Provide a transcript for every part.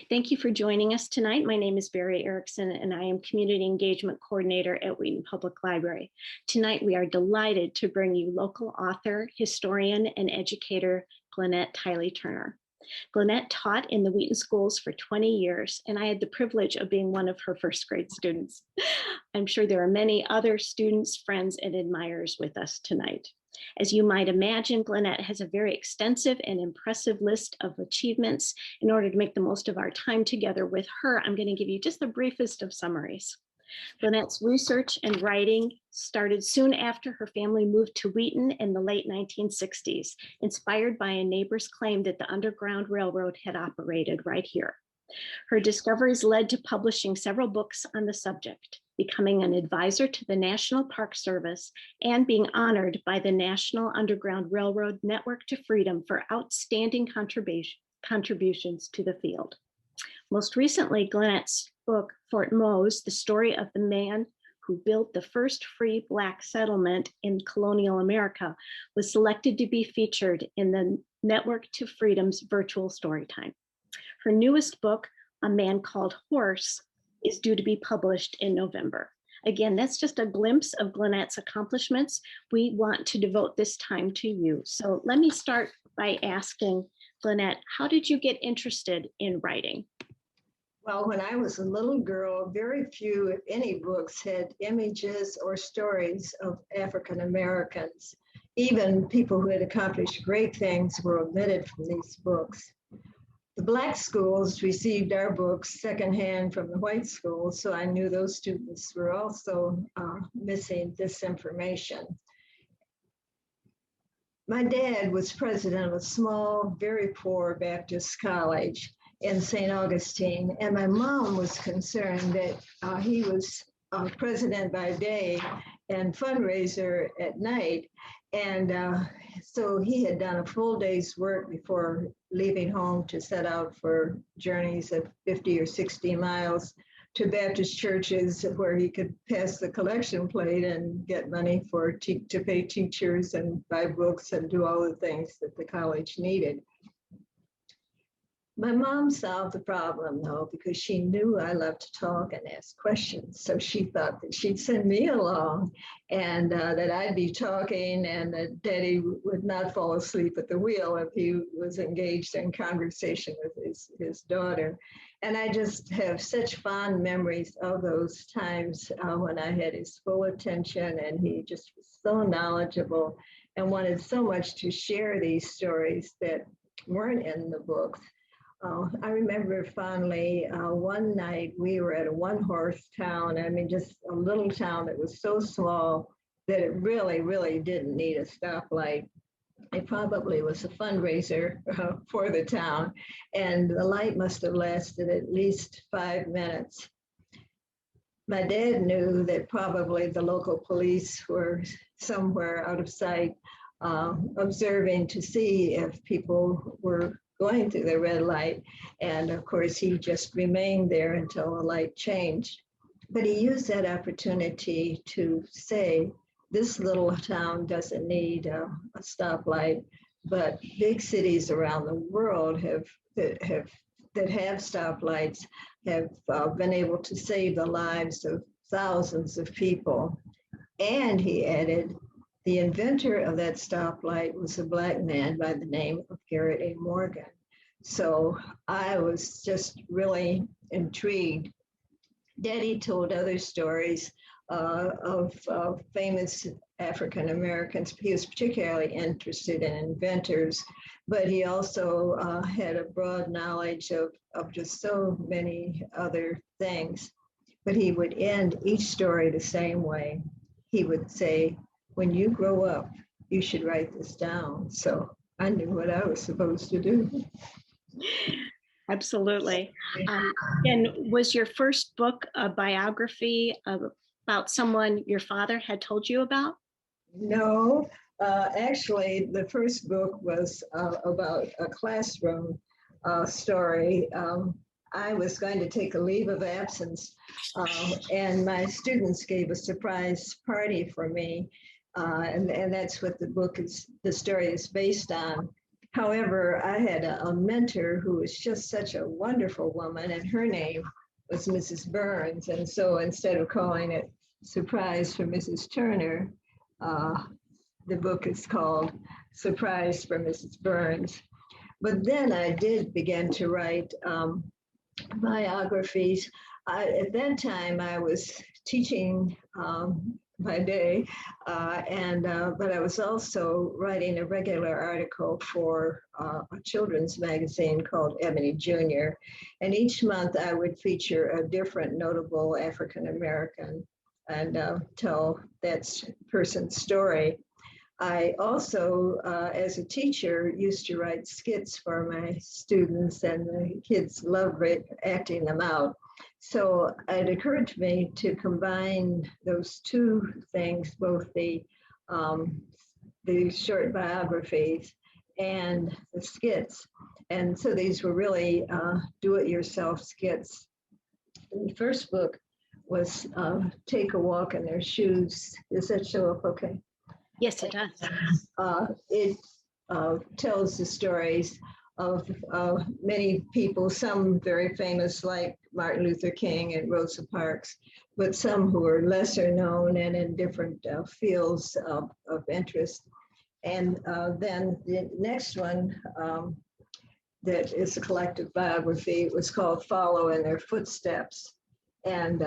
Thank you for joining us tonight. My name is Barry Erickson, and I am Community Engagement Coordinator at Wheaton Public Library. Tonight, we are delighted to bring you local author, historian, and educator, Glennette Tilley Turner. Glennette taught in the Wheaton schools for 20 years, and I had the privilege of being one of her first grade students. I'm sure there are many other students, friends, and admirers with us tonight. As you might imagine, Glennette has a very extensive and impressive list of achievements. In order to make the most of our time together with her, I'm going to give you just the briefest of summaries. Glennette's research and writing started soon after her family moved to Wheaton in the late 1960s, inspired by a neighbor's claim that the Underground Railroad had operated right here. Her discoveries led to publishing several books on the subject, becoming an advisor to the National Park Service, and being honored by the National Underground Railroad Network to Freedom for outstanding contributions to the field. Most recently, Glennette's book, Fort Mose, The Story of the Man Who Built the First Free Black Settlement in Colonial America, was selected to be featured in the Network to Freedom's virtual storytime. Her newest book, A Man Called Horse, is due to be published in November. Again, that's just a glimpse of Glennette's accomplishments. We want to devote this time to you. So let me start by asking Glennette, how did you get interested in writing? Well, when I was a little girl, very few, if any, books had images or stories of African Americans. Even people who had accomplished great things were omitted from these books. The Black schools received our books secondhand from the white schools, so I knew those students were also missing this information. My dad was president of a small, very poor Baptist college in St. Augustine, and my mom was concerned that he was president by day and fundraiser at night. And so he had done a full day's work before leaving home to set out for journeys of 50 or 60 miles to Baptist churches where he could pass the collection plate and get money to pay teachers and buy books and do all the things that the college needed. My mom solved the problem, though, because she knew I loved to talk and ask questions. So she thought that she'd send me along and that I'd be talking and that Daddy would not fall asleep at the wheel if he was engaged in conversation with his daughter. And I just have such fond memories of those times when I had his full attention, and he just was so knowledgeable and wanted so much to share these stories that weren't in the books. I remember fondly one night we were at a one-horse town. I mean, just a little town that was so small that it really, really didn't need a stoplight. It probably was a fundraiser for the town, and the light must have lasted at least 5 minutes. My dad knew that probably the local police were somewhere out of sight, observing to see if people were going through the red light. And of course, he just remained there until the light changed. But he used that opportunity to say, this little town doesn't need a stoplight, but big cities around the world that have stoplights have been able to save the lives of thousands of people. And he added, the inventor of that stoplight was a Black man by the name of Garrett A. Morgan. So I was just really intrigued. Daddy told other stories of famous African Americans. He was particularly interested in inventors, but he also had a broad knowledge of just so many other things. But he would end each story the same way. He would say, when you grow up, you should write this down. So I knew what I was supposed to do. Absolutely. And was your first book a biography about someone your father had told you about? No, actually, the first book was about a classroom story. I was going to take a leave of absence, and my students gave a surprise party for me. And that's what the story is based on. However, I had a mentor who was just such a wonderful woman, and her name was Mrs. Burns. And so instead of calling it Surprise for Mrs. Turner, uh, the book is called Surprise for Mrs. Burns. But then I did begin to write biographies. At that time, I was teaching by day, but I was also writing a regular article for a children's magazine called Ebony Junior. And each month I would feature a different notable African American and tell that person's story. I also, as a teacher, used to write skits for my students, and the kids loved acting them out. So it occurred to me to combine those two things, both the short biographies and the skits. And so these were really do-it-yourself skits. The first book was Take a Walk in Their Shoes. Does that show up okay? Yes, it does. It tells the stories of many people, some very famous like Martin Luther King and Rosa Parks, but some who are lesser known and in different fields of interest. And then the next one that is a collective biography was called Follow in Their Footsteps. And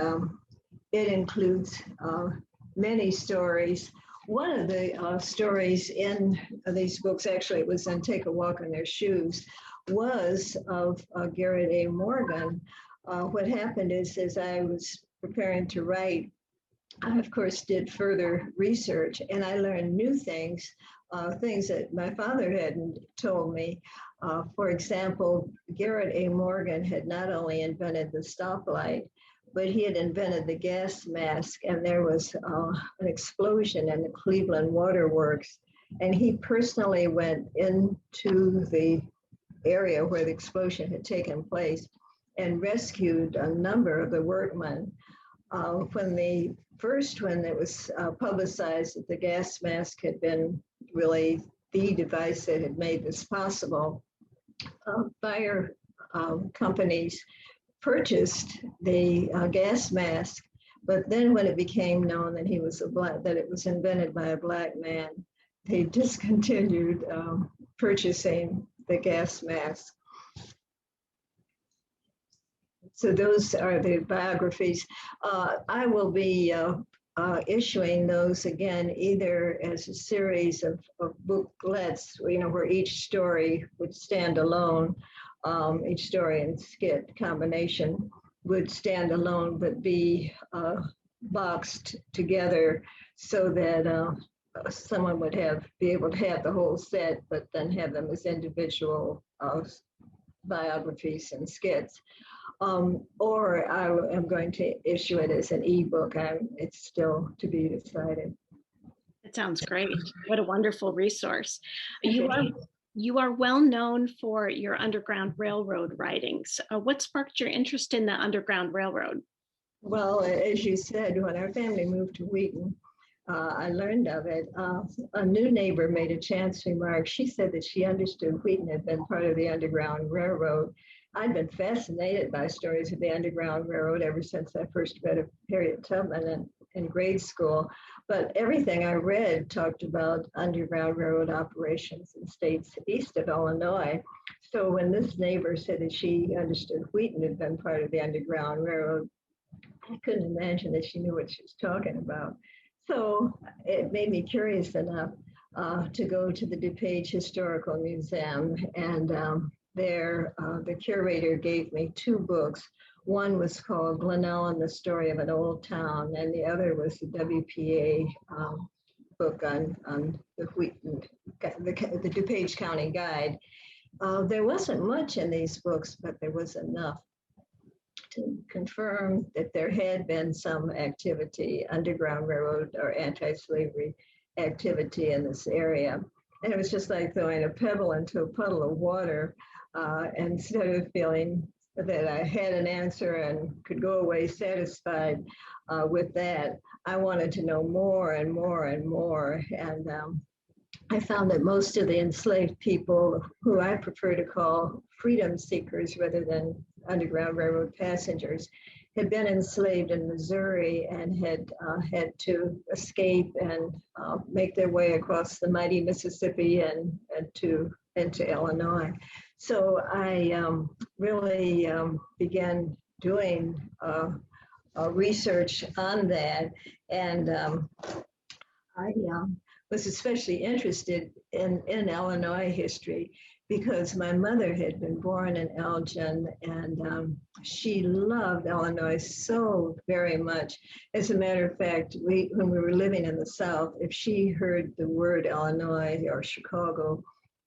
it includes many stories. One of the stories in these books, actually it was in Take a Walk in Their Shoes, was of Garrett A. Morgan. What happened is, as I was preparing to write, I of course did further research, and I learned new things, things that my father hadn't told me. For example, Garrett A. Morgan had not only invented the stoplight, but he had invented the gas mask, and there was an explosion in the Cleveland Waterworks. And he personally went into the area where the explosion had taken place and rescued a number of the workmen. When it was publicized that the gas mask had been really the device that had made this possible, fire companies purchased the gas mask, but then when it became known that that it was invented by a Black man, they discontinued purchasing the gas mask. So those are the biographies. I will be issuing those again, either as a series of booklets, where each story would stand alone. Each story and skit combination would stand alone, but be boxed together so that someone would be able to have the whole set, but then have them as individual biographies and skits. Or I am going to issue it as an ebook. It's still to be decided. That sounds great. What a wonderful resource. You are well known for your Underground Railroad writings. What sparked your interest in the Underground Railroad? Well, as you said, when our family moved to Wheaton, I learned of it. A new neighbor made a chance remark. She said that she understood Wheaton had been part of the Underground Railroad. I'd been fascinated by stories of the Underground Railroad ever since I first read Harriet Tubman in grade school. But everything I read talked about Underground Railroad operations in states east of Illinois. So when this neighbor said that she understood Wheaton had been part of the Underground Railroad, I couldn't imagine that she knew what she was talking about. So it made me curious enough to go to the DuPage Historical Museum, and there the curator gave me two books. One was called Glennette and the Story of an Old Town, and the other was the WPA book on the Wheaton, the DuPage County Guide. There wasn't much in these books, but there was enough to confirm that there had been some activity, Underground Railroad or anti-slavery activity in this area. And it was just like throwing a pebble into a puddle of water. Instead of feeling that I had an answer and could go away satisfied with that, I wanted to know more and more and more. And I found that most of the enslaved people, who I prefer to call freedom seekers rather than Underground Railroad passengers, had been enslaved in Missouri and had to escape and make their way across the mighty Mississippi and to Illinois. So I really began doing research on that, and I was especially interested in Illinois history because my mother had been born in Elgin, and she loved Illinois so very much. As a matter of fact, when we were living in the South, if she heard the word Illinois or Chicago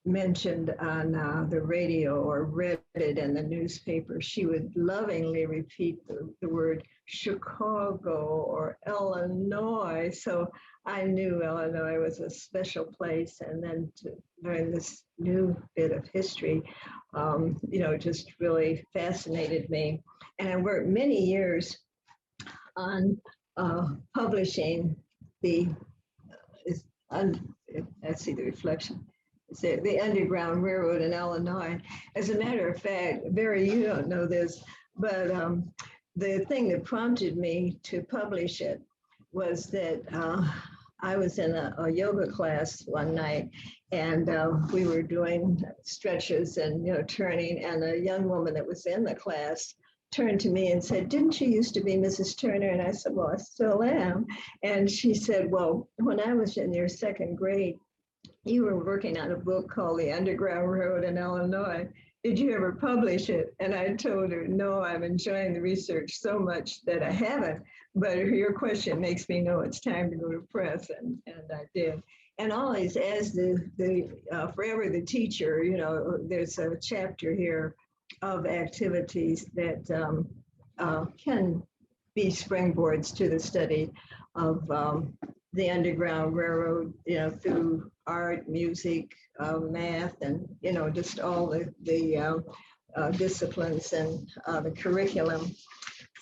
mentioned on the radio or read it in the newspaper, she would lovingly repeat the word Chicago or Illinois. So I knew Illinois was a special place, and then to learn this new bit of history, just really fascinated me. And I worked many years on publishing let's see the reflection. The Underground Railroad in Illinois. As a matter of fact, Barry, you don't know this, but the thing that prompted me to publish it was that I was in a yoga class one night, and we were doing stretches and turning, and a young woman that was in the class turned to me and said, "Didn't you used to be Mrs. Turner?" And I said, "Well, I still am." And she said, "Well, when I was in your second grade, you were working on a book called The Underground Railroad in Illinois. Did you ever publish it?" And I told her, "No, I'm enjoying the research so much that I haven't, but your question makes me know it's time to go to press," and I did. And always, as the forever the teacher, there's a chapter here of activities that can be springboards to the study of the Underground Railroad, through art, music, math, and just all the disciplines and the curriculum.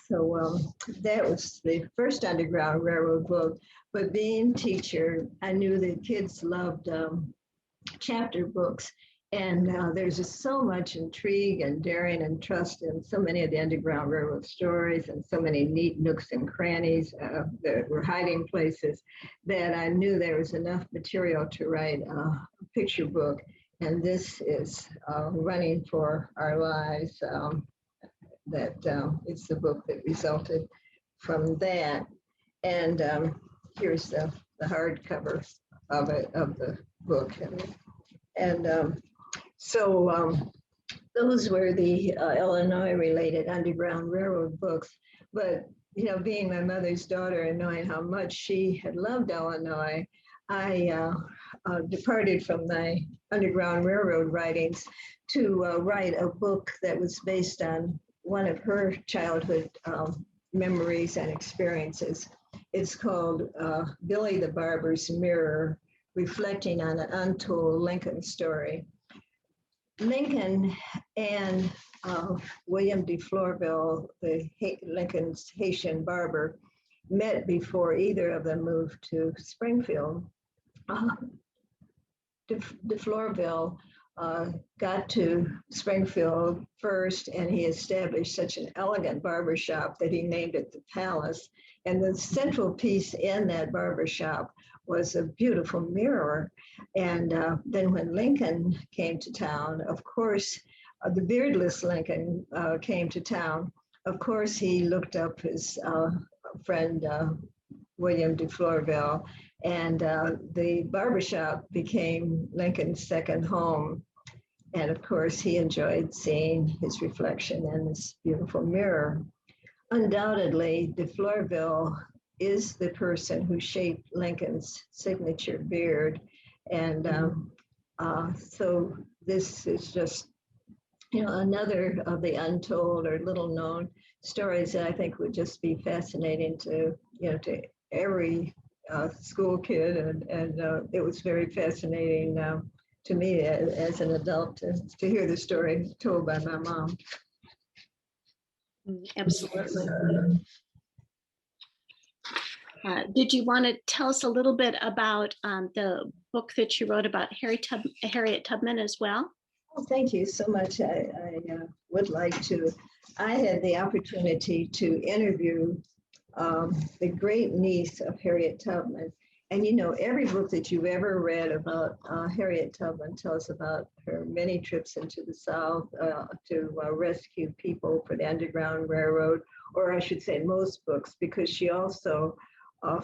So that was the first Underground Railroad book. But being teacher, I knew that kids loved chapter books. And there's just so much intrigue and daring and trust in so many of the Underground Railroad stories, and so many neat nooks and crannies that were hiding places, that I knew there was enough material to write a picture book. And this is Running for Our Lives. It's the book that resulted from that. And here's the hardcover of the book. So those were the Illinois-related Underground Railroad books. But, being my mother's daughter and knowing how much she had loved Illinois, I departed from my Underground Railroad writings to write a book that was based on one of her childhood memories and experiences. It's called Billy the Barber's Mirror, reflecting on an untold Lincoln story. Lincoln and William de Florville, Lincoln's Haitian barber, met before either of them moved to Springfield. De Florville got to Springfield first, and he established such an elegant barbershop that he named it the Palace. And the central piece in that barbershop was a beautiful mirror. And then when Lincoln came to town, of course, the beardless Lincoln came to town. Of course, he looked up his friend, William de Florville, and the barbershop became Lincoln's second home. And of course, he enjoyed seeing his reflection in this beautiful mirror. Undoubtedly, de Florville is the person who shaped Lincoln's signature beard. And so this is just, another of the untold or little known stories that I think would just be fascinating to every school kid. And it was very fascinating to me as an adult to hear the story told by my mom. Absolutely. Did you want to tell us a little bit about the book that you wrote about Harriet Tubman as well. Oh, thank you so much. I would like to. I had the opportunity to interview the great niece of Harriet Tubman. And you know, every book that you've ever read about Harriet Tubman tells about her many trips into the South to rescue people for the Underground Railroad, or I should say most books, because she also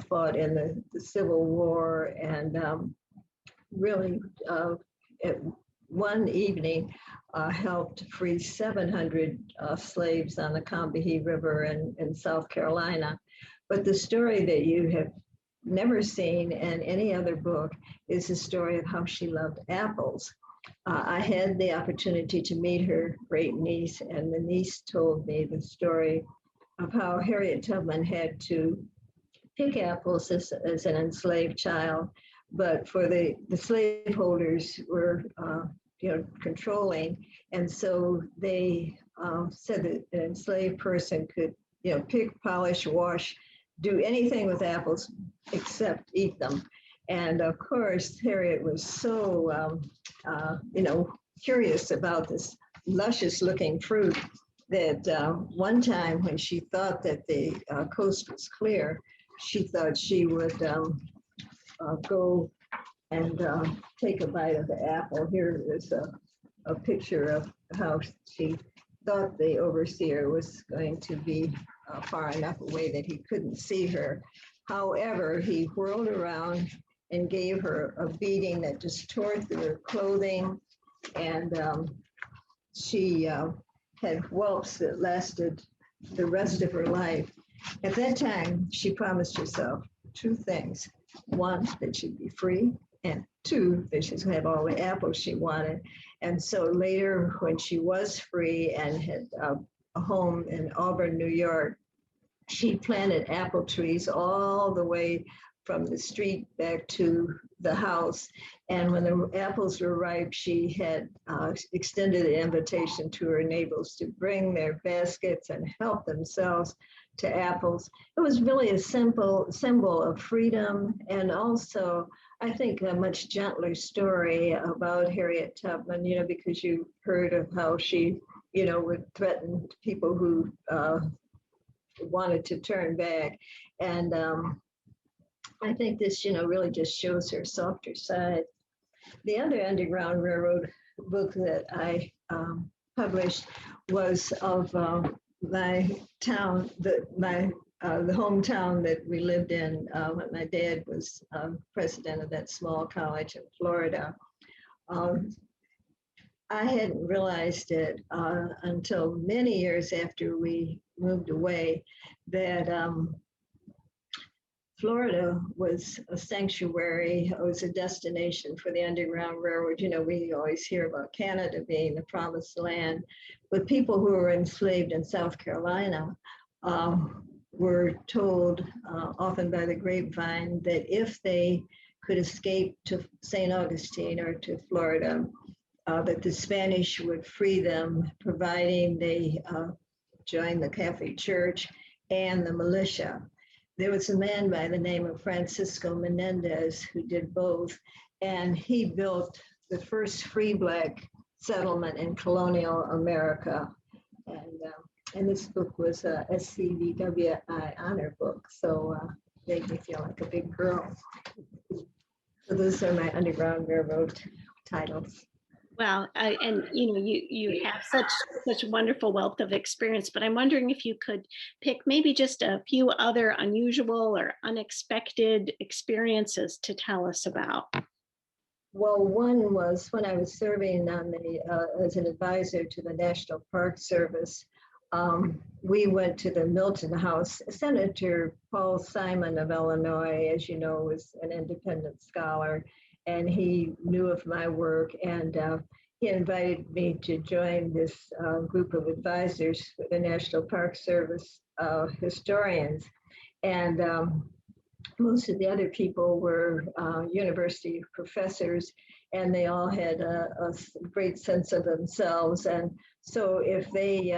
fought in the Civil War and really at one evening helped free 700 slaves on the Combahee River in South Carolina. But the story that you have never seen in any other book is the story of how she loved apples. I had the opportunity to meet her great niece, and the niece told me the story of how Harriet Tubman had to pick apples as an enslaved child, but for the slaveholders were controlling, and so they said that an enslaved person could pick, polish, wash, do anything with apples except eat them. And of course, Harriet was so curious about this luscious looking fruit that one time when she thought that the coast was clear, she thought she would go and take a bite of the apple. Here is a picture of how she thought the overseer was going to be far enough away that he couldn't see her. However, he whirled around and gave her a beating that just tore through her clothing, and she had whelps that lasted the rest of her life. At that time, she promised herself two things. One, that she'd be free, and two, that she'd have all the apples she wanted. And so later, when she was free and had a home in Auburn, New York, she planted apple trees all the way from the street back to the house. And when the apples were ripe, she had extended an invitation to her neighbors to bring their baskets and help themselves to apples. It was really a simple symbol of freedom, and also, I think, a much gentler story about Harriet Tubman, because you heard of how she, would threaten people who wanted to turn back. And I think this, really just shows her softer side. The other Underground Railroad book that I published was of my town, the hometown that we lived in when my dad was president of that small college in Florida. I hadn't realized it until many years after we moved away that Florida was a sanctuary. It was a destination for the Underground Railroad. We always hear about Canada being the promised land, but people who were enslaved in South Carolina were told, often by the grapevine, that if they could escape to St. Augustine or to Florida, that the Spanish would free them, providing they joined the Catholic Church and the militia. There was a man by the name of Francisco Menendez who did both, and he built the first free Black settlement in colonial America. And this book was a SCVWI honor book, so made me feel like a big girl. So those are my Underground Railroad titles. Well, and you have such wonderful wealth of experience, but I'm wondering if you could pick maybe just a few other unusual or unexpected experiences to tell us about. Well, one was when I was serving on as an advisor to the National Park Service. We went to the Milton House. Senator Paul Simon of Illinois, as you know, was an independent scholar, and he knew of my work, and he invited me to join this group of advisors for the National Park Service historians. And most of the other people were university professors, and they all had a great sense of themselves. And so if they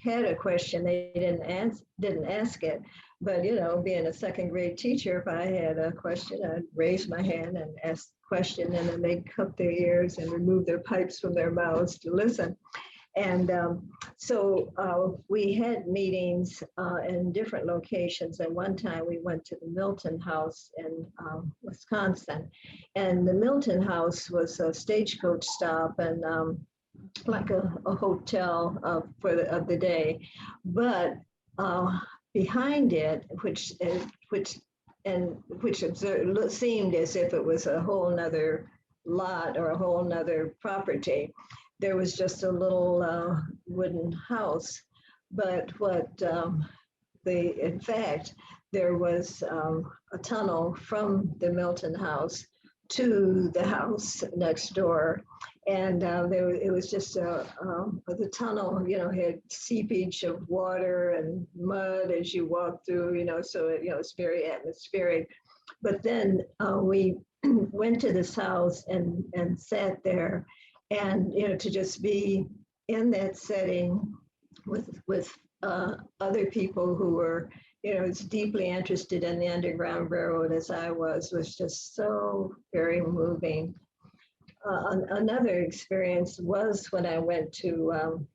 had a question, they didn't ask it, But, you know, being a second grade teacher, if I had a question, I'd raise my hand and ask the question, and then they'd cup their ears and remove their pipes from their mouths to listen. And we had meetings in different locations. And one time we went to the Milton House in Wisconsin. And the Milton House was a stagecoach stop and like a hotel of the day. But behind it, which seemed as if it was a whole nother lot or a whole nother property, there was just a little wooden house. But in fact, there was a tunnel from the Milton House to the house next door. And it was just the tunnel, you know, had seepage of water and mud as you walk through, you know, so it's very atmospheric. But then we went to this house and sat there, and, you know, to just be in that setting with other people who were, you know, as deeply interested in the Underground Railroad as I was just so very moving. Another experience was when I went to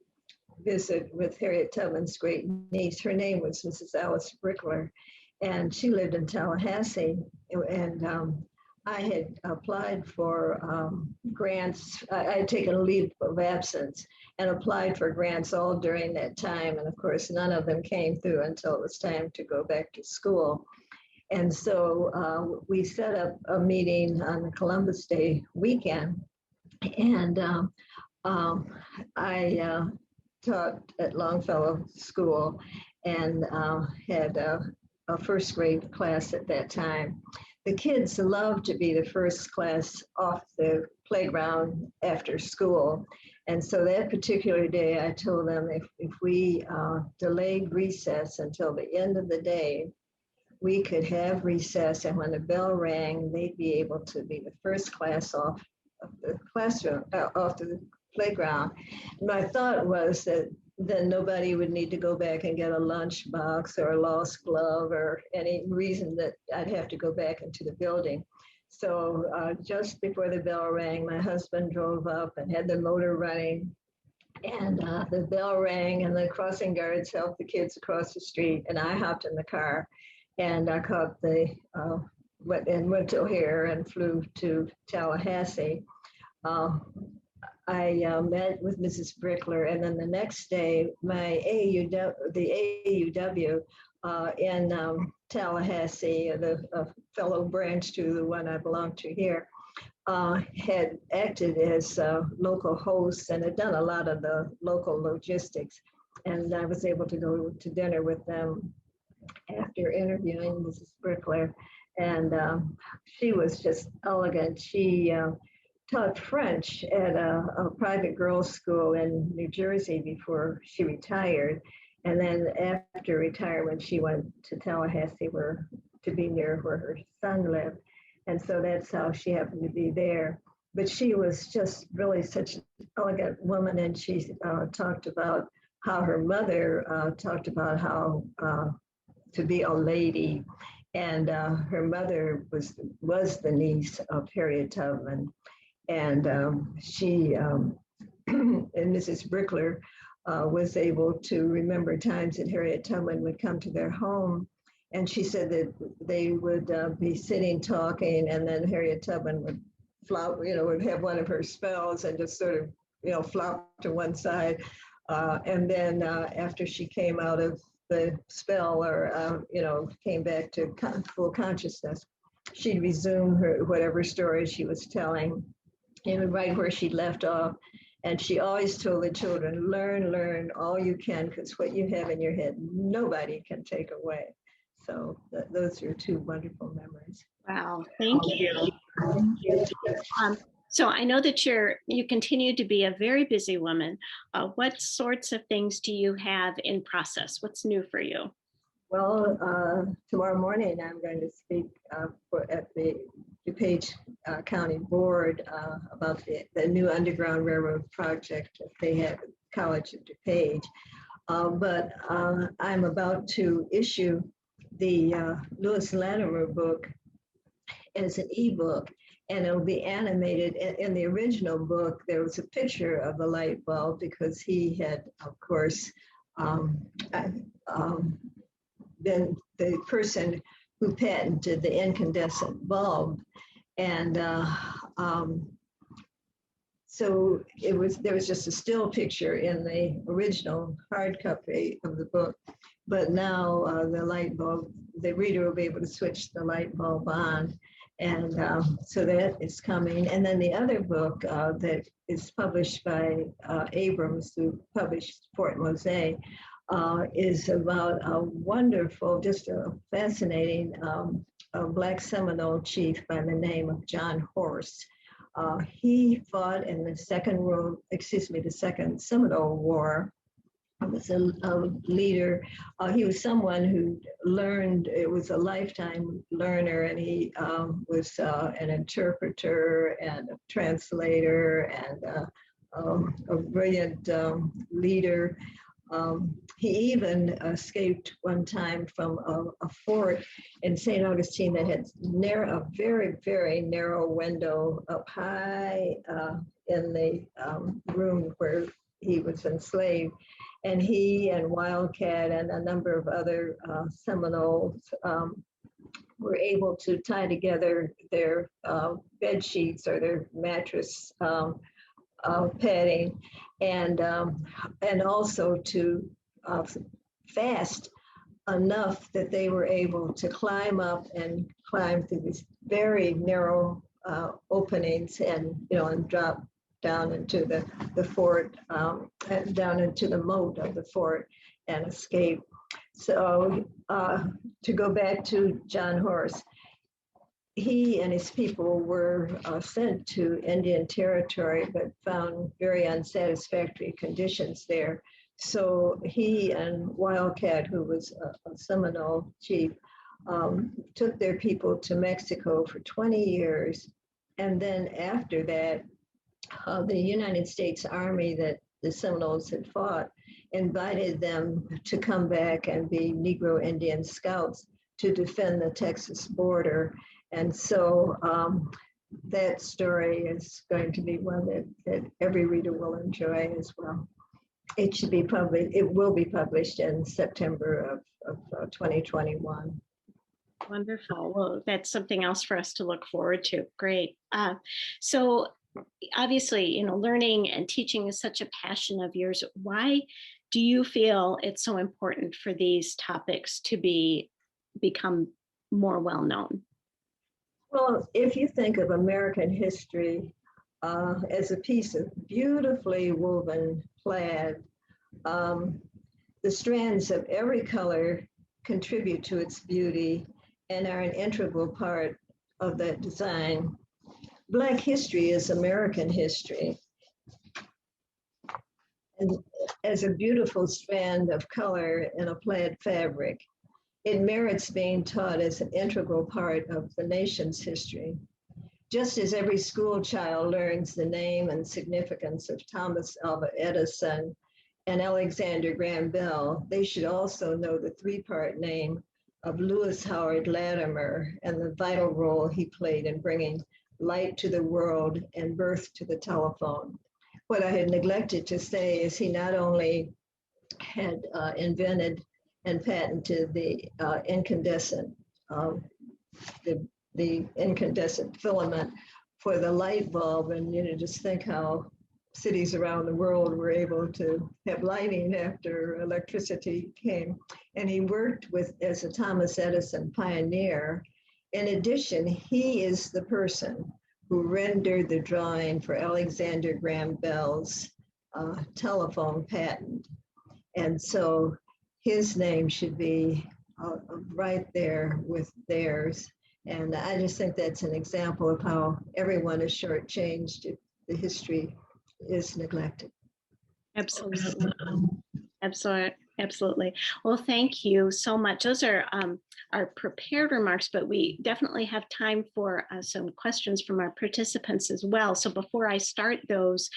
visit with Harriet Tubman's great niece. Her name was Mrs. Alice Brickler, and she lived in Tallahassee. And I had applied for grants. I had taken a leave of absence and applied for grants all during that time. And of course, none of them came through until it was time to go back to school. And so we set up a meeting on the Columbus Day weekend. And I taught at Longfellow School and had a first grade class at that time. The kids loved to be the first class off the playground after school. And so that particular day, I told them if we delayed recess until the end of the day, we could have recess, and when the bell rang, they'd be able to be the first class off of the classroom, off the playground. My thought was that then nobody would need to go back and get a lunch box or a lost glove or any reason that I'd have to go back into the building. So just before the bell rang, my husband drove up and had the motor running, and the bell rang and the crossing guards helped the kids across the street, and I hopped in the car. And I caught went to O'Hare and flew to Tallahassee. I met with Mrs. Brickler, and then the next day, the AUW in Tallahassee, the fellow branch to the one I belong to here, had acted as local hosts and had done a lot of the local logistics. And I was able to go to dinner with them after interviewing Mrs. Brickler, and she was just elegant. She taught French at a private girls' school in New Jersey before she retired, and then after retirement, she went to Tallahassee to be near where her son lived, and so that's how she happened to be there. But she was just really such an elegant woman, and she talked about how her mother talked about how to be a lady, and her mother was the niece of Harriet Tubman, and she and Mrs. Brickler was able to remember times that Harriet Tubman would come to their home, and she said that they would be sitting talking, and then Harriet Tubman would flop, would have one of her spells and just sort of flop to one side, and then after she came out of the spell or came back to full consciousness, she'd resume whatever story she was telling, right where she left off. And she always told the children, learn all you can, because what you have in your head, nobody can take away. So those are two wonderful memories. Wow, thank you. Thank you. So I know that you continue to be a very busy woman. What sorts of things do you have in process? What's new for you? Well, tomorrow morning I'm going to speak at the DuPage County Board about the new Underground Railroad project that they have at College of DuPage. But I'm about to issue the Lewis Latimer book as an ebook, and it'll be animated. In the original book, there was a picture of the light bulb because he had, of course, been the person who patented the incandescent bulb. And so there was just a still picture in the original hard copy of the book, but now the light bulb, the reader will be able to switch the light bulb on. And so that is coming. And then the other book that is published by Abrams, who published Fort Mose, is about a wonderful, just a fascinating Black Seminole chief by the name of John Horse. He fought in the Second Seminole War. He was a leader. He was someone who learned, it was a lifetime learner, and he was an interpreter and a translator and a brilliant leader. He even escaped one time from a fort in St. Augustine that had a very, very narrow window up high in the room where he was enslaved. And he and Wildcat and a number of other Seminoles were able to tie together their bed sheets or their mattress padding, and also to fast enough that they were able to climb up and climb through these very narrow openings, and and drop down into the fort, and down into the moat of the fort and escape. So to go back to John Horse, he and his people were sent to Indian Territory, but found very unsatisfactory conditions there. So he and Wildcat, who was a Seminole chief, took their people to Mexico for 20 years. And then after that, the United States Army that the Seminoles had fought invited them to come back and be Negro Indian scouts to defend the Texas border. And so that story is going to be one that every reader will enjoy as well. It should be published, it will be published in September of 2021. Wonderful. Well, that's something else for us to look forward to. Great. So obviously, learning and teaching is such a passion of yours. Why do you feel it's so important for these topics to become more well-known? Well, if you think of American history as a piece of beautifully woven plaid, the strands of every color contribute to its beauty and are an integral part of that design. Black history is American history. And as a beautiful strand of color in a plaid fabric, it merits being taught as an integral part of the nation's history. Just as every school child learns the name and significance of Thomas Alva Edison and Alexander Graham Bell, they should also know the three-part name of Lewis Howard Latimer and the vital role he played in bringing light to the world and birth to the telephone. What I had neglected to say is he not only had invented and patented the incandescent, the incandescent filament for the light bulb, and just think how cities around the world were able to have lighting after electricity came. And he worked as a Thomas Edison pioneer. In addition, he is the person who rendered the drawing for Alexander Graham Bell's telephone patent. And so his name should be right there with theirs. And I just think that's an example of how everyone is shortchanged if the history is neglected. Absolutely. Absolutely. Absolutely. Well, thank you so much. Those are our prepared remarks, but we definitely have time for some questions from our participants as well. So before I start those,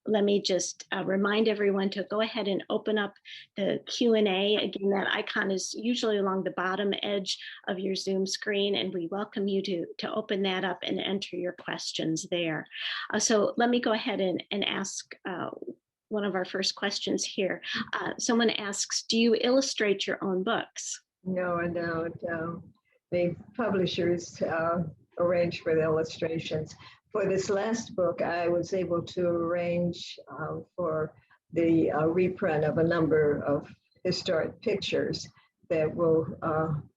let me just remind everyone to go ahead and open up the Q&A. Again, that icon is usually along the bottom edge of your Zoom screen, and we welcome you to open that up and enter your questions there. So let me go ahead and ask one of our first questions here. Someone asks, do you illustrate your own books? No, I don't. The publishers arrange for the illustrations. For this last book, I was able to arrange for the reprint of a number of historic pictures that will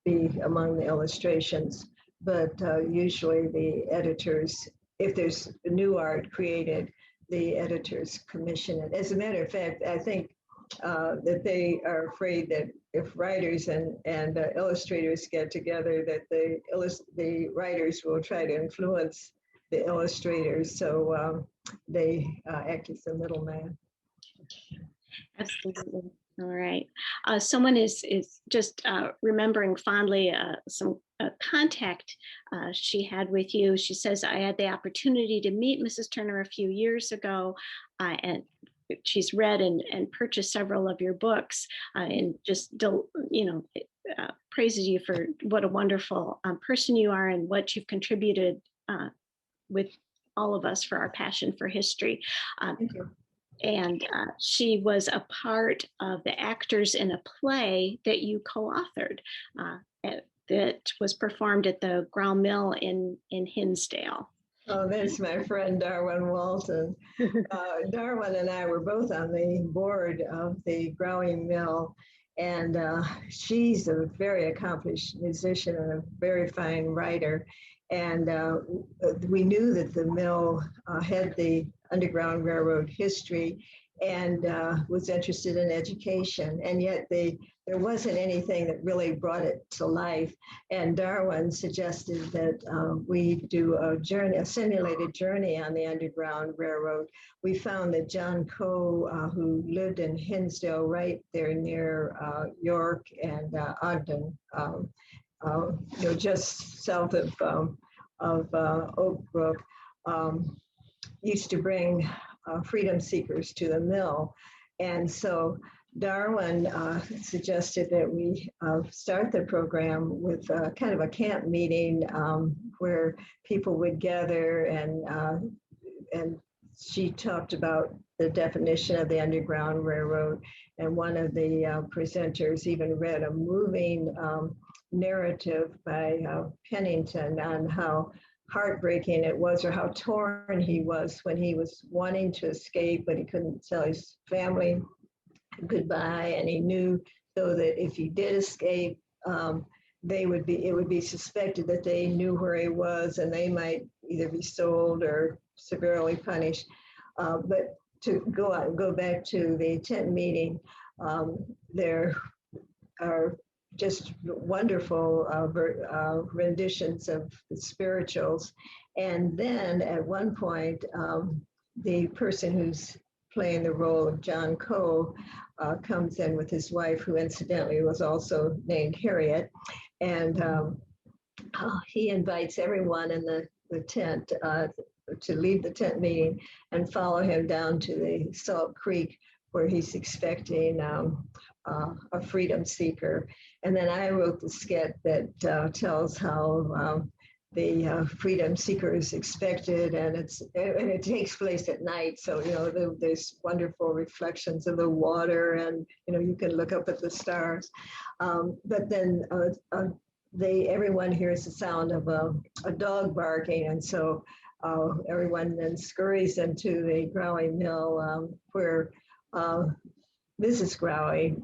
be among the illustrations. But usually the editors, if there's new art created, the editors commission it. As a matter of fact, I think that they are afraid that if writers and illustrators get together, that the writers will try to influence the illustrators. So they act as the middleman. Absolutely. All right. Someone is just remembering fondly some contact she had with you. She says, I had the opportunity to meet Mrs. Turner a few years ago, and she's read and purchased several of your books, and just, praises you for what a wonderful person you are and what you've contributed with all of us for our passion for history. Thank you. And she was a part of the actors in a play that you co-authored that was performed at the Growl Mill in Hinsdale. Oh, that's my friend Darwin Walton. Darwin and I were both on the board of the Growing Mill, and she's a very accomplished musician and a very fine writer. And we knew that the mill had the Underground Railroad history and was interested in education, and yet there wasn't anything that really brought it to life. And Darwin suggested that we do a simulated journey on the Underground Railroad. We found that John Coe, who lived in Hinsdale, right there near York and Ogden, just south of Oak Brook, used to bring freedom seekers to the mill. And so Darwin suggested that we start the program with kind of a camp meeting where people would gather, and she talked about the definition of the Underground Railroad. And one of the presenters even read a moving narrative by Pennington on how heartbreaking it was, or how torn he was when he was wanting to escape, but he couldn't tell his family goodbye. And he knew, though, that if he did escape, it would be suspected that they knew where he was, and they might either be sold or severely punished. But to go back to the tent meeting, there are just wonderful renditions of the spirituals. And then at one point, the person who's playing the role of John Coe comes in with his wife, who incidentally was also named Harriet. And he invites everyone in the tent to leave the tent meeting and follow him down to the Salt Creek, where he's expecting a freedom seeker. And then I wrote the sketch that tells how the freedom seeker is expected, and it takes place at night. So there's wonderful reflections of the water, and you can look up at the stars. But then everyone hears the sound of a dog barking, and so everyone then scurries into the Growing Mill, where Mrs. Growey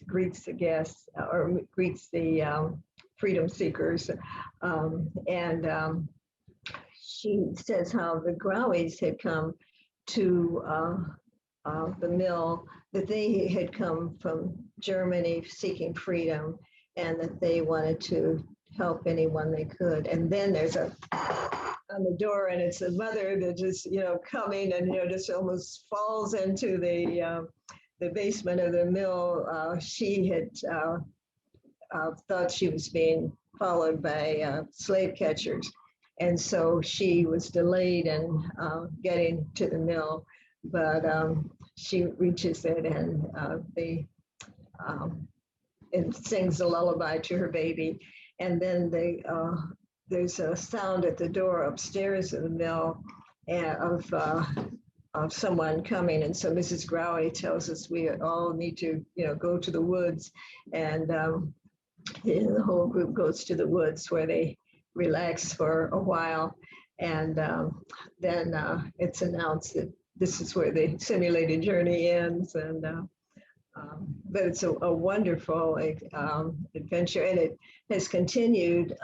greets the guests, or greets the freedom seekers, and she says how the Groweys had come to the mill, that they had come from Germany seeking freedom, and that they wanted to help anyone they could. And then there's on the door, and it's the mother that just coming, and just almost falls into the basement of the mill, she had thought she was being followed by slave catchers. And so she was delayed in getting to the mill, but she reaches it and and sings a lullaby to her baby. And then there's a sound at the door upstairs of the mill of someone coming. And so Mrs. Growey tells us we all need to, go to the woods. And the whole group goes to the woods where they relax for a while. And then it's announced that this is where the simulated journey ends. And but it's a wonderful adventure, and it has continued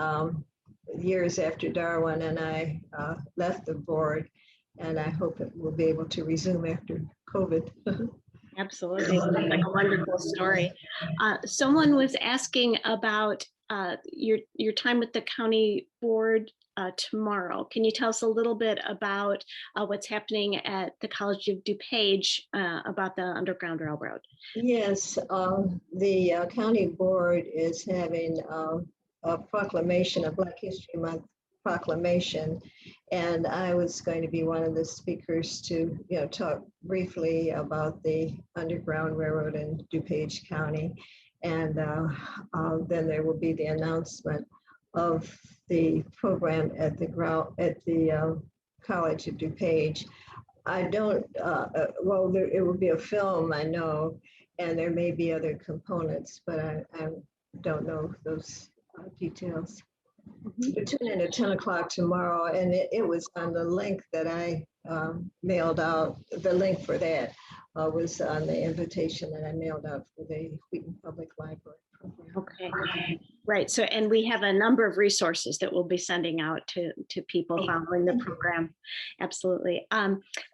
years after Darwin and I left the board, and I hope it will be able to resume after COVID. Absolutely. Sounds like a wonderful story. Someone was asking about your time with the county board tomorrow. Can you tell us a little bit about what's happening at the College of DuPage about the Underground Railroad? Yes, the county board is having a proclamation, a Black History Month proclamation, and I was going to be one of the speakers to talk briefly about the Underground Railroad in DuPage County, and then there will be the announcement of the program at the College of DuPage. I don't, it will be a film, I know, and there may be other components, but I don't know those details. Mm-hmm. Tune in at 10 o'clock tomorrow, and it was on the link that I mailed out. The link for that was on the invitation that I mailed out for the Wheaton Public Library program. Okay, right. So, and we have a number of resources that we'll be sending out to people following the program. Absolutely.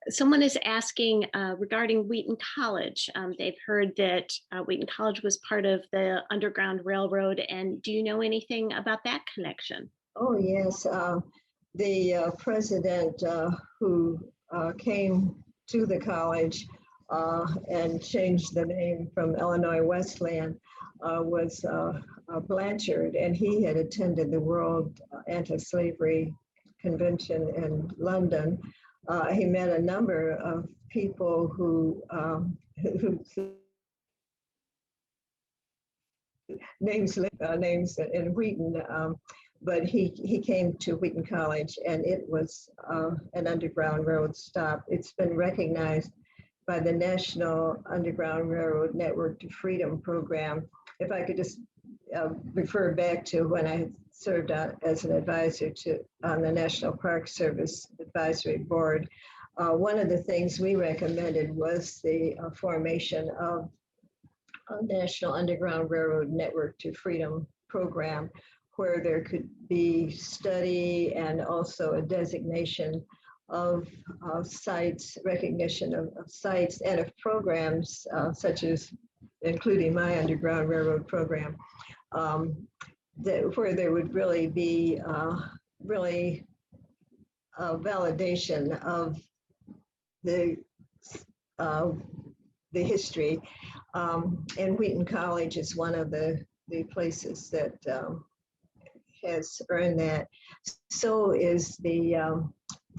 Someone is asking regarding Wheaton College. They've heard that Wheaton College was part of the Underground Railroad, and do you know anything about that connection? Oh, yes. The president who came to the college and changed the name from Illinois Wesleyan was Blanchard, and he had attended the World Anti-Slavery Convention in London. He met a number of people who names in Wheaton, but he came to Wheaton College, and it was an Underground Railroad stop. It's been recognized by the National Underground Railroad Network to Freedom program. If I could just refer back to when I served as an advisor on the National Park Service Advisory Board, one of the things we recommended was the formation of a National Underground Railroad Network to Freedom program, where there could be study and also a designation of sites, recognition of sites, and of programs such as including my Underground Railroad program, where there would really be really a validation of the history. And Wheaton College is one of the places that has earned that. So is the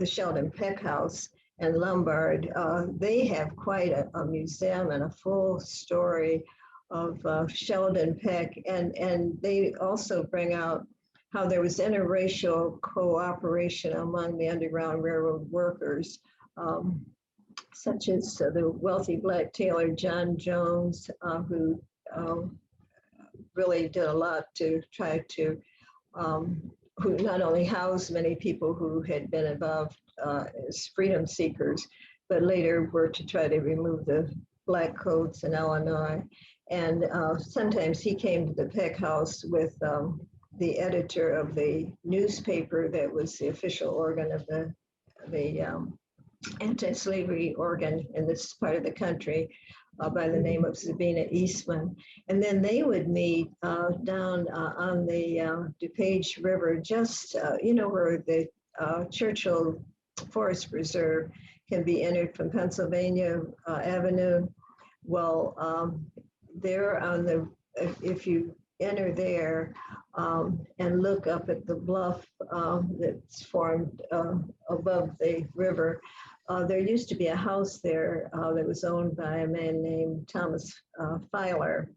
Sheldon Peck House and Lombard. They have quite a museum and a full story of Sheldon Peck, and they also bring out how there was interracial cooperation among the Underground Railroad workers, such as the wealthy Black tailor John Jones, who really did a lot to try to who not only housed many people who had been involved as freedom seekers, but later worked to try to remove the Black coats in Illinois. And sometimes he came to the Peck House with the editor of the newspaper that was the official organ of the anti-slavery organ in this part of the country, by the name of Sabina Eastman. And then they would meet down on the DuPage River, just, where the Churchill Forest Preserve can be entered from Pennsylvania Avenue. Well, there on the, if you enter there and look up at the bluff that's formed above the river, there used to be a house there that was owned by a man named Thomas Filer.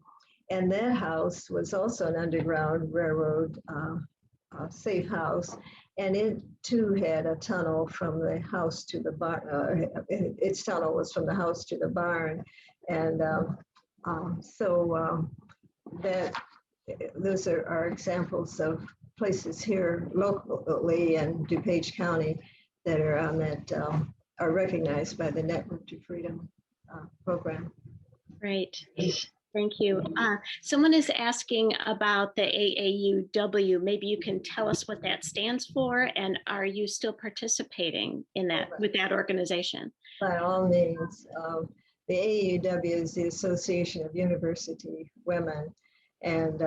And that house was also an Underground Railroad safe house. And it too had a tunnel from the house to the barn. Its tunnel was from the house to the barn. And so that those are examples of places here locally in DuPage County that are on that are recognized by the Network to Freedom program. Great. Thank you. Someone is asking about the AAUW. Maybe you can tell us what that stands for, and are you still participating in that with that organization? By all means. The AAUW is the Association of University Women, and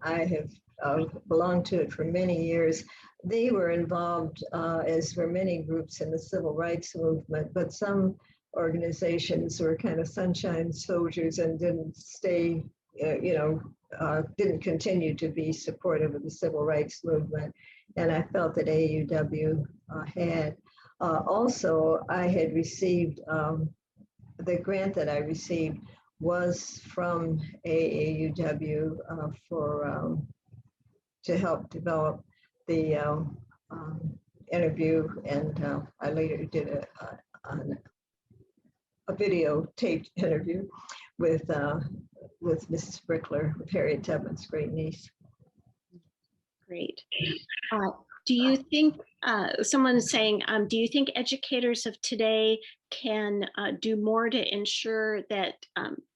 I have belonged to it for many years. They were involved, as were many groups, in the civil rights movement, but some organizations were kind of sunshine soldiers and didn't stay, didn't continue to be supportive of the civil rights movement. And I felt that AAUW had. Also, I had received, the grant that I received was from AAUW to help develop the interview, and I later did a videotaped interview with Mrs. Brickler, with Harriet Tubman's great niece. Great. Do you think, someone is saying, do you think educators of today can do more to ensure that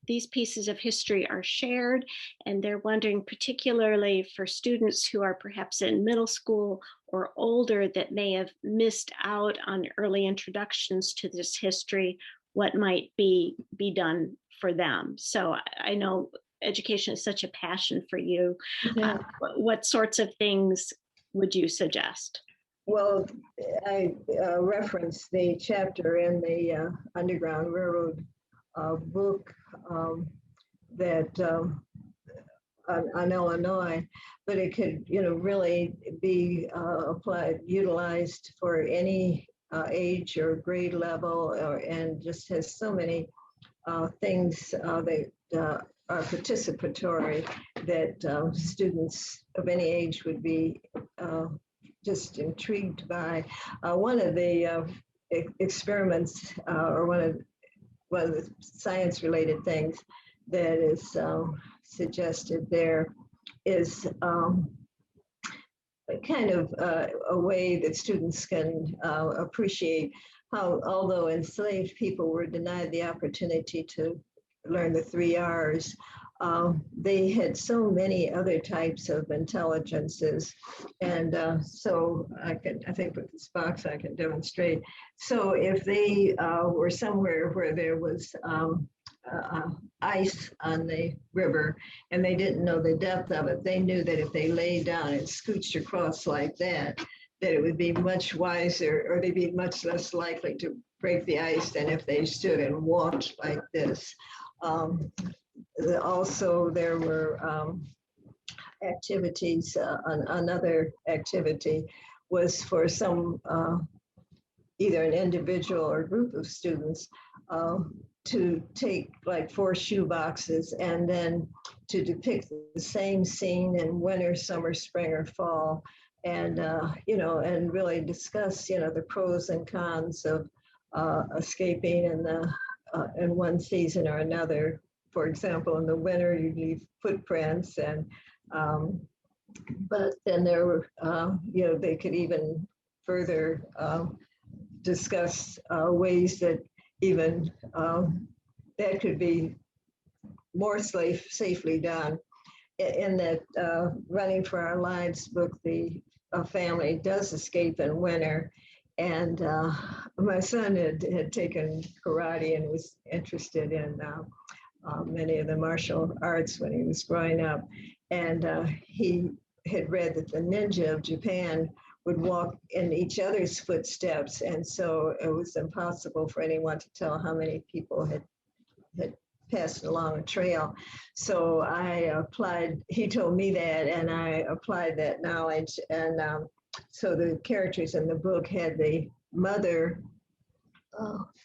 these pieces of history are shared? And they're wondering, particularly for students who are perhaps in middle school or older that may have missed out on early introductions to this history, what might be done for them. So I know education is such a passion for you. Yeah. What sorts of things would you suggest? Well, I referenced the chapter in the Underground Railroad book that on Illinois, but it could, really be utilized for any age or grade level, and just has so many things that are participatory that students of any age would be just intrigued by. One of the experiments, or one of the science-related things that is suggested there is kind of a way that students can appreciate how, although enslaved people were denied the opportunity to learn the 3 R's, they had so many other types of intelligences. And so I think with this box I can demonstrate. So if they were somewhere where there was ice on the river and they didn't know the depth of it, they knew that if they laid down and scooched across like that it would be much wiser, or they'd be much less likely to break the ice than if they stood and walked like this. Also, there were activities. Another activity was for some, either an individual or group of students, to take like 4 shoe boxes and then to depict the same scene in winter, summer, spring, or fall, and and really discuss the pros and cons of escaping in one season or another. For example, in the winter, you leave footprints, and but then there were they could even further discuss ways that even that could be more safely done. In that Running for Our Lives book, the family does escape in winter, and my son had taken karate and was interested in many of the martial arts when he was growing up, and he had read that the ninja of Japan would walk in each other's footsteps, and so it was impossible for anyone to tell how many people had had passed along a trail. So I applied, he told me that, and I applied that knowledge. And so the characters in the book had the mother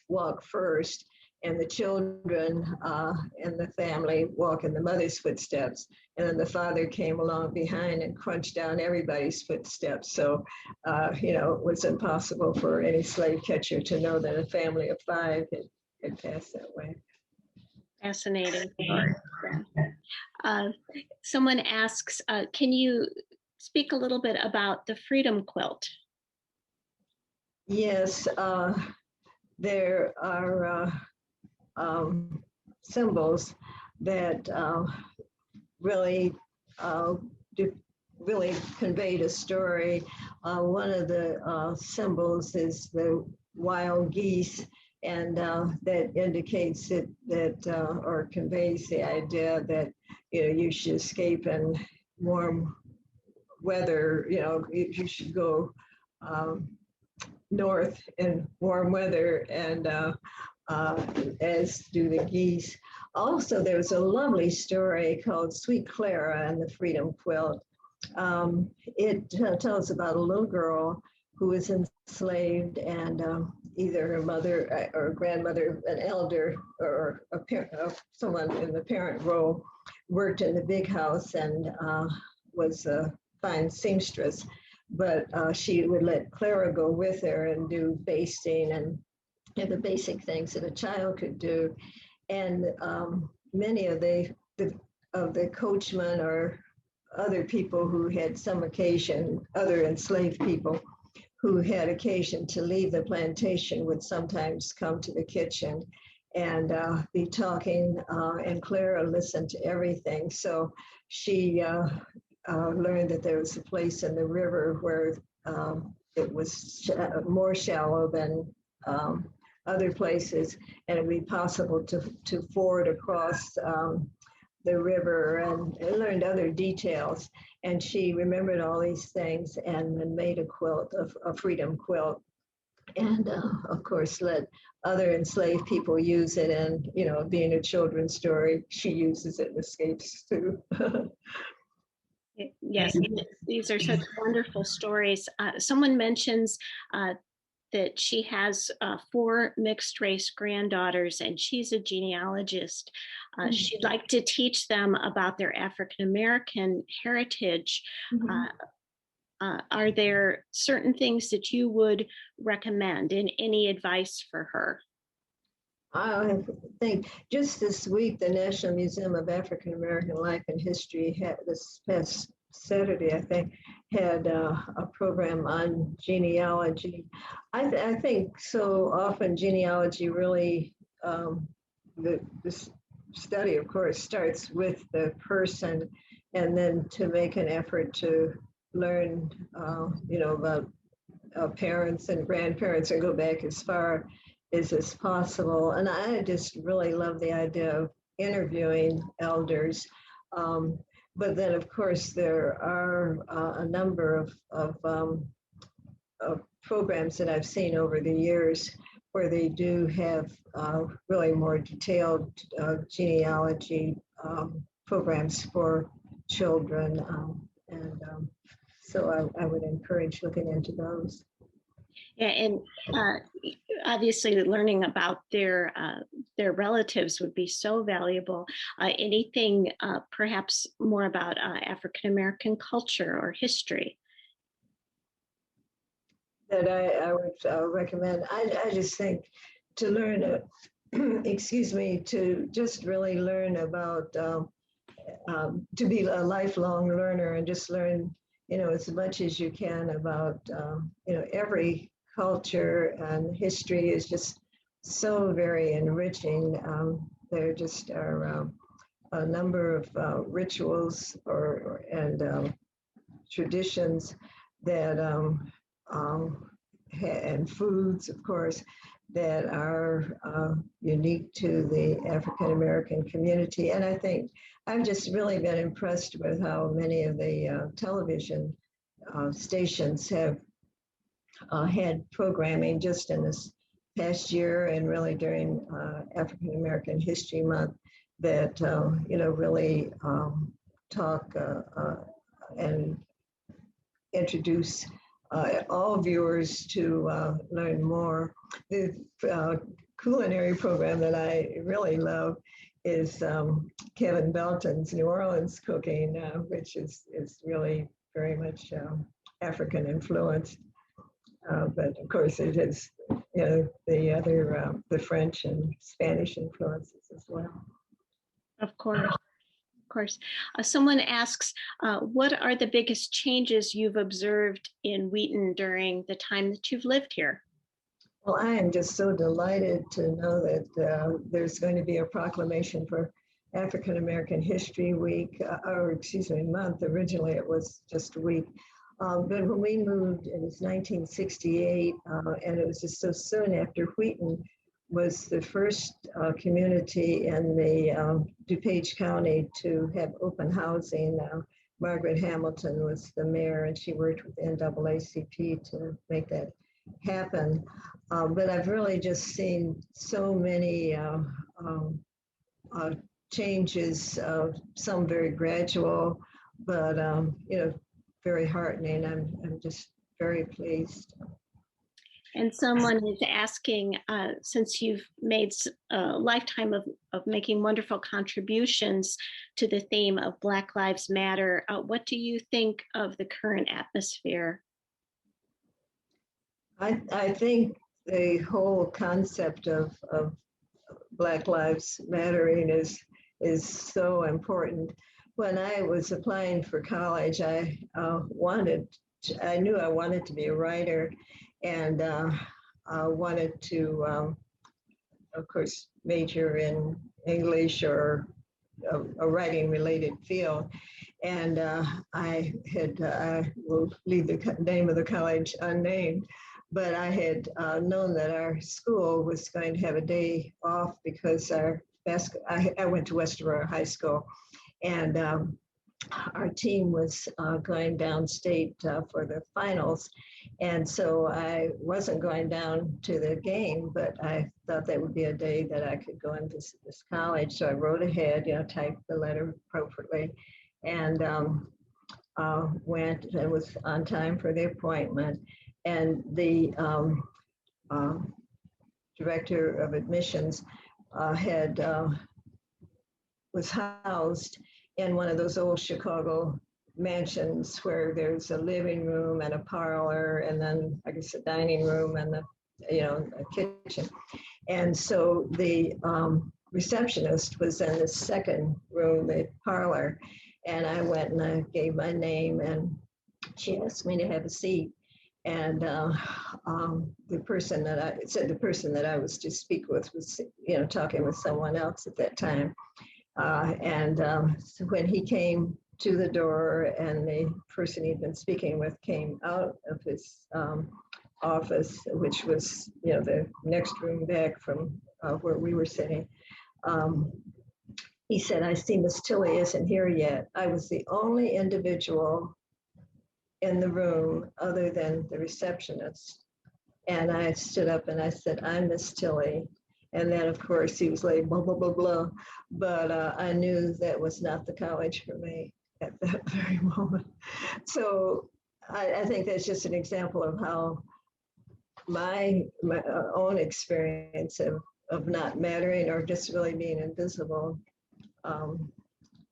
walk first, and the children and the family walk in the mother's footsteps. And then the father came along behind and crunched down everybody's footsteps. So, it was impossible for any slave catcher to know that a family of 5 had passed that way. Fascinating. Someone asks, can you speak a little bit about the Freedom Quilt? Yes, there are symbols that really really conveyed a story. One of the symbols is the wild geese, and that indicates that or conveys the idea that you should escape in warm weather. You should go north in warm weather, and as do the geese. Also, there's a lovely story called Sweet Clara and the Freedom Quilt. It tells about a little girl who was enslaved, and either her mother or grandmother, an elder, or a parent, someone in the parent role, worked in the big house and was a fine seamstress. But she would let Clara go with her and do basting and the basic things that a child could do. And many of the coachmen or other people who had some occasion, other enslaved people who had occasion to leave the plantation, would sometimes come to the kitchen and be talking, and Clara listened to everything. So she learned that there was a place in the river where it was more shallow than other places, and it would be possible to ford across the river, and learned other details. And she remembered all these things and then made a quilt, a freedom quilt, and of course let other enslaved people use it. And being a children's story, she uses it and escapes too. Yes, these are such wonderful stories. Someone mentions that she has 4 mixed race granddaughters, and she's a genealogist. She'd like to teach them about their African American heritage. Are there certain things that you would recommend, and any advice for her? I think just this week, the National Museum of African American Life and History had, this past Saturday, I think, had a program on genealogy. I think so often genealogy really, the study, of course, starts with the person, and then to make an effort to learn, about parents and grandparents, and go back as far as possible. And I just really love the idea of interviewing elders. But then, of course, there are a number of programs that I've seen over the years where they do have really more detailed genealogy programs for children. So I would encourage looking into those. Yeah, and obviously learning about their relatives would be so valuable. Anything perhaps more about African American culture or history that I would recommend. I just think to learn, excuse me, to just really learn about, to be a lifelong learner and just learn, as much as you can about, every culture, and history is just so very enriching. There just are a number of rituals and traditions that and foods, of course, that are unique to the African American community. And I think I've just really been impressed with how many of the television stations have had programming just in this past year and really during African American History Month that really talk and introduce all viewers to learn more. The culinary program that I really love is Kevin Belton's New Orleans cooking, which is really very much African influence. But of course, it has the other the French and Spanish influences as well. Of course. Of course. Someone asks, what are the biggest changes you've observed in Wheaton during the time that you've lived here? Well, I am just so delighted to know that there's going to be a proclamation for African American History Week, or excuse me, month. Originally, it was just a week. But when we moved, it was 1968, and it was just so soon after Wheaton was the first community in the DuPage County to have open housing. Margaret Hamilton was the mayor, and she worked with the NAACP to make that happen. But I've really just seen so many changes, some very gradual, but very heartening. I'm just very pleased. And someone is asking, since you've made a lifetime of making wonderful contributions to the theme of Black Lives Matter, what do you think of the current atmosphere? I think the whole concept of Black Lives Mattering is so important. When I was applying for college, I knew I wanted to be a writer, and I wanted to, of course, major in English or a writing related field. And I will leave the name of the college unnamed, but I had known that our school was going to have a day off because I went to West Aurora High School, and our team was going downstate for the finals. And so I wasn't going down to the game, but I thought that would be a day that I could go and visit this college. So I wrote ahead, typed the letter appropriately, and went and was on time for the appointment. And the director of admissions was housed in one of those old Chicago mansions where there's a living room and a parlor, and then I guess a dining room and a kitchen. And so the receptionist was in the second room, the parlor, and I went and I gave my name, and she asked me to have a seat. And the person that I was to speak with was, talking with someone else at that time. So when he came to the door and the person he'd been speaking with came out of his office, which was, the next room back from where we were sitting, he said, "I see Miss Tilley isn't here yet." I was the only individual in the room other than the receptionist. And I stood up and I said, "I'm Miss Tilley." And then, of course, he was like, blah, blah, blah, blah. But I knew that was not the college for me at that very moment. So I think that's just an example of how my own experience of not mattering or just really being invisible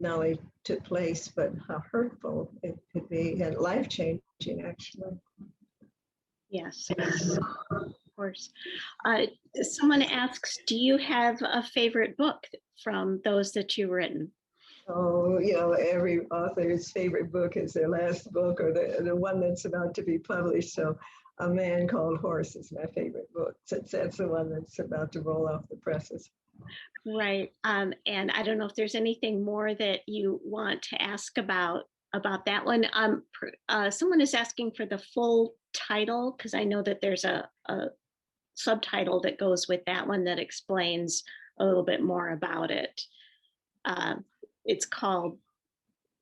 not only took place, but how hurtful it could be and life-changing, actually. Yes, of course. Someone asks, do you have a favorite book from those that you've written? Oh, every author's favorite book is their last book or the one that's about to be published. So A Man Called Horse is my favorite book, since that's the one that's about to roll off the presses. Right. And I don't know if there's anything more that you want to ask about that one. Someone is asking for the full title, because I know that there's a subtitle that goes with that one that explains a little bit more about it. It's called,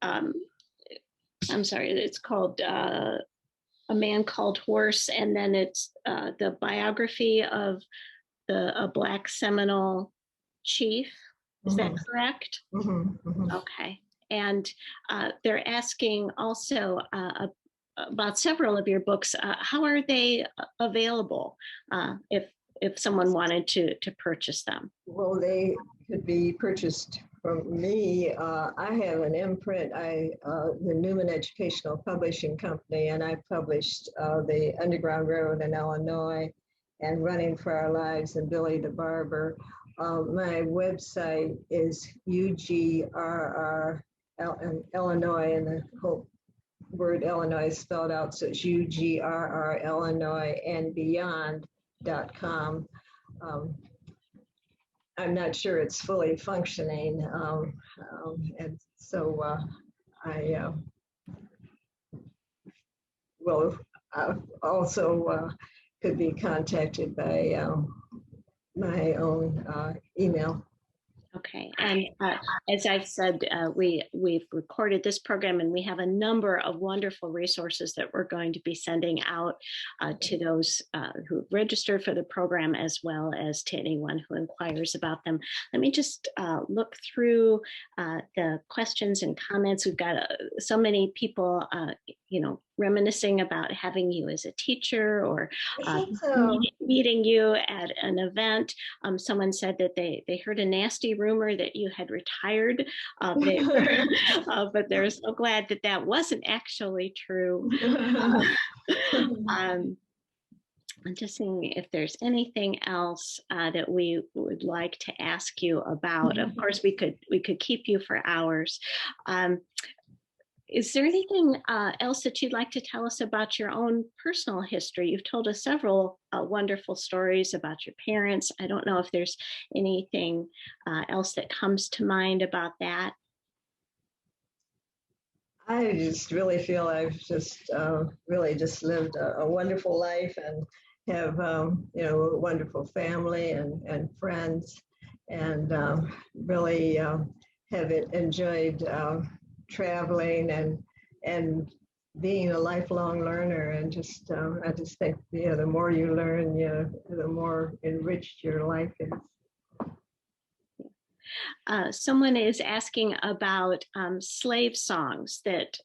it's called A Man Called Horse, and then it's the biography of a Black Seminole chief. Is that correct? Okay. And they're asking also about several of your books. How are they available if someone wanted to purchase them? Well, they could be purchased from me. I have an imprint, the Newman Educational Publishing Company, and I published the Underground Railroad in Illinois and Running for Our Lives and Billy the Barber. My website is UGRR Illinois, and the whole word Illinois is spelled out, so it's UGRR Illinois and beyond.com. I'm not sure it's fully functioning, and so I will also could be contacted by my own email. Okay, and as I've said, we've recorded this program, and we have a number of wonderful resources that we're going to be sending out to those who registered for the program, as well as to anyone who inquires about them. Let me just look through the questions and comments. We've got so many people, reminiscing about having you as a teacher, or meeting you at an event. Someone said that they heard a nasty rumor that you had retired, but they're so glad that wasn't actually true. I'm just seeing if there's anything else that we would like to ask you about. Of course, we could keep you for hours. Is there anything else that you'd like to tell us about your own personal history? You've told us several wonderful stories about your parents. I don't know if there's anything else that comes to mind about that. I just really feel I've just really just lived a wonderful life, and have a wonderful family and friends, and really have enjoyed traveling and being a lifelong learner, and just I just think the more you learn, the more enriched your life is. Someone is asking about slave songs that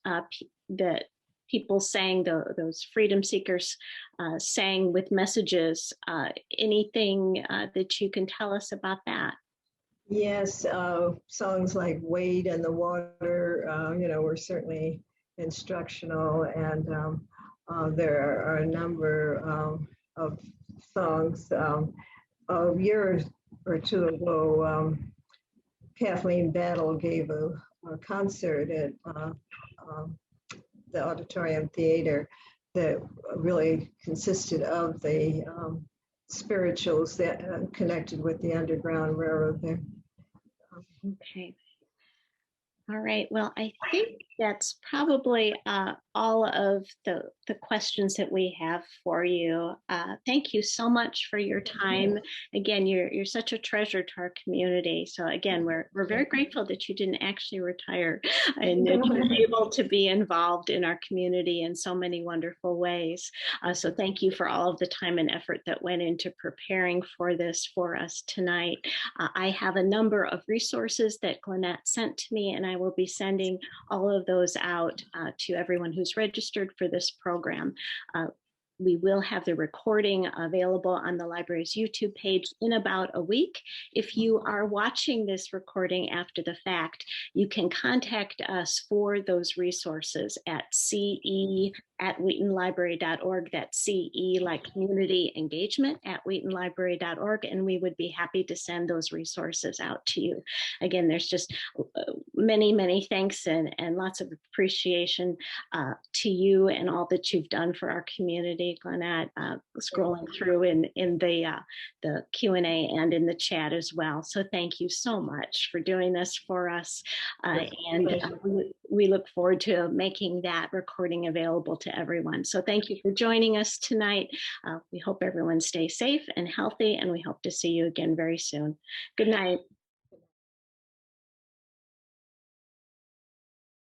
that people sang, those freedom seekers sang with messages. Anything that you can tell us about that? Yes, songs like "Wade in the Water," were certainly instructional, and there are a number of songs. A year or two ago, Kathleen Battle gave a concert at the Auditorium Theater that really consisted of the spirituals that connected with the Underground Railroad there. Okay. All right. Well, I think that's probably all of the questions that we have for you. Thank you so much for your time. Again, you're such a treasure to our community. So again, we're very grateful that you didn't actually retire, and that you're able to be involved in our community in so many wonderful ways. So thank you for all of the time and effort that went into preparing for this for us tonight. I have a number of resources that Glennette sent to me, and I will be sending all of those out to everyone who's registered for this program. We will have the recording available on the library's YouTube page in about a week. If you are watching this recording after the fact, you can contact us for those resources at ce@wheatonlibrary.org. That's CE like community engagement at wheatonlibrary.org, and we would be happy to send those resources out to you. Again, there's just many, many thanks and lots of appreciation to you and all that you've done for our community. Glennette, scrolling through in the Q&A and in the chat as well. So thank you so much for doing this for us. And we look forward to making that recording available to everyone. So thank you for joining us tonight. We hope everyone stays safe and healthy, and we hope to see you again very soon. Good night.